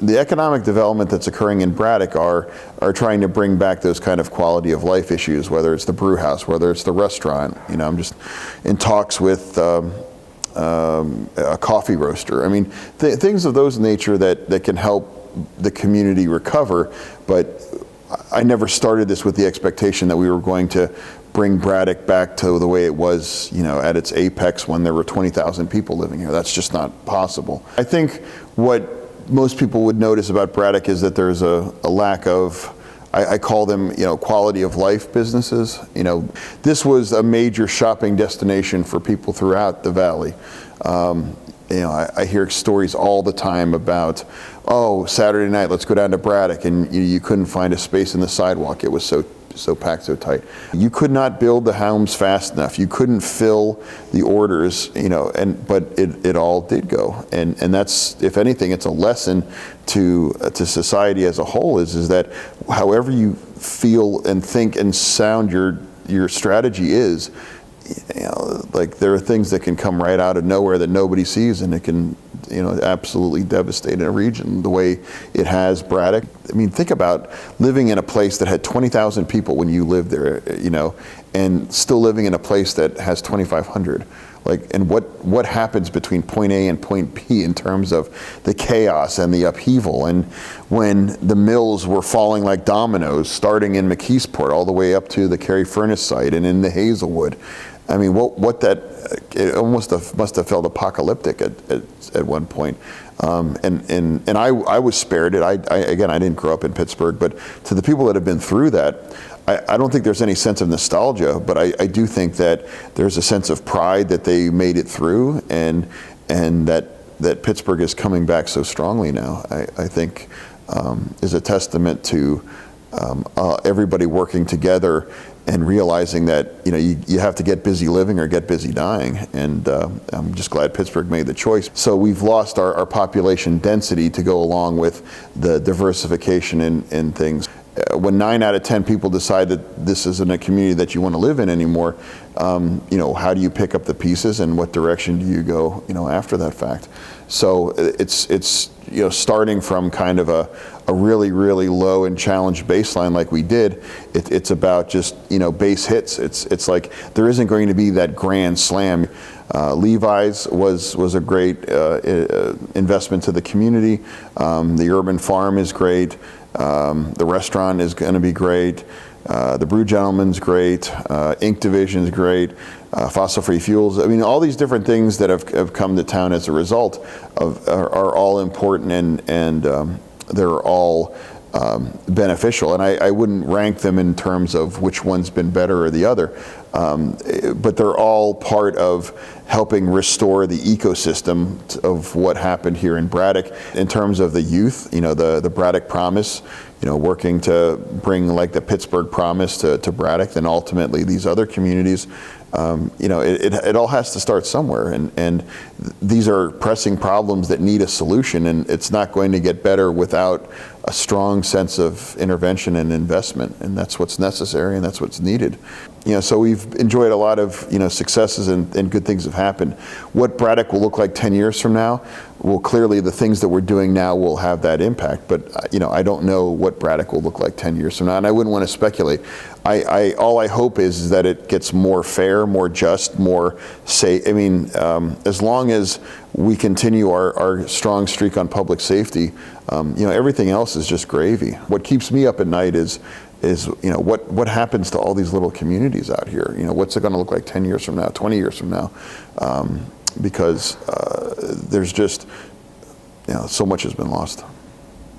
the economic development that's occurring in Braddock are trying to bring back those kind of quality of life issues, whether it's the brew house, whether it's the restaurant. You know, I'm just in talks with a coffee roaster. I mean, things of those nature that can help the community recover. But I never started this with the expectation that we were going to bring Braddock back to the way it was, you know, at its apex when there were 20,000 people living here. That's just not possible. I think what most people would notice about Braddock is that there's a lack of, I call them, you know, quality of life businesses. You know, this was a major shopping destination for people throughout the valley. You know, I hear stories all the time about, oh, Saturday night, let's go down to Braddock, and you couldn't find a space in the sidewalk. It was so packed, so tight. You could not build the homes fast enough. You couldn't fill the orders, you know, but it all did go. And that's, if anything, it's a lesson to society as a whole is that however you feel and think and sound your strategy is, you know, like there are things that can come right out of nowhere that nobody sees, and it can, you know, absolutely devastate a region the way it has Braddock. I mean, think about living in a place that had 20,000 people when you lived there, you know, and still living in a place that has 2,500. Like, and what happens between point A and point B in terms of the chaos and the upheaval, and when the mills were falling like dominoes, starting in McKeesport all the way up to the Cary Furnace site and in the Hazelwood. I mean, it almost must have felt apocalyptic at one point. And I was spared it. Again, I didn't grow up in Pittsburgh, but to the people that have been through that, I don't think there's any sense of nostalgia, but I do think that there's a sense of pride that they made it through, and that Pittsburgh is coming back so strongly now, I think is a testament to everybody working together and realizing that, you know, you have to get busy living or get busy dying. And I'm just glad Pittsburgh made the choice. So we've lost our population density to go along with the diversification in things. When 9 out of 10 people decide that this isn't a community that you want to live in anymore, you know, how do you pick up the pieces and what direction do you go, you know, after that fact? So it's you know, starting from kind of a really, really low and challenged baseline like we did, it's about just, you know, base hits. It's like there isn't going to be that grand slam. Levi's was a great investment to the community. The urban farm is great. The restaurant is going to be great. The Brew Gentleman's great. Ink Division's great. Fossil-free fuels. I mean, all these different things that have come to town as a result are all important, and they're all beneficial. And I wouldn't rank them in terms of which one's been better or the other, but they're all part of helping restore the ecosystem of what happened here in Braddock. In terms of the youth, you know, the Braddock Promise, you know, working to bring like the Pittsburgh Promise to Braddock, then ultimately these other communities. You know, it all has to start somewhere, and these are pressing problems that need a solution, and it's not going to get better without a strong sense of intervention and investment, and that's what's necessary and that's what's needed. You know, so we've enjoyed a lot of, you know, successes and good things have happened. What Braddock will look like 10 years from now, well, clearly the things that we're doing now will have that impact, but you know, I don't know what Braddock will look like 10 years from now, and I wouldn't want to speculate. All I hope is that it gets more fair, more just, more safe. I mean, as long as we continue our strong streak on public safety, you know, everything else is just gravy. What keeps me up at night is you know, what happens to all these little communities out here? You know, what's it going to look like 10 years from now, 20 years from now? Because there's just, you know, so much has been lost.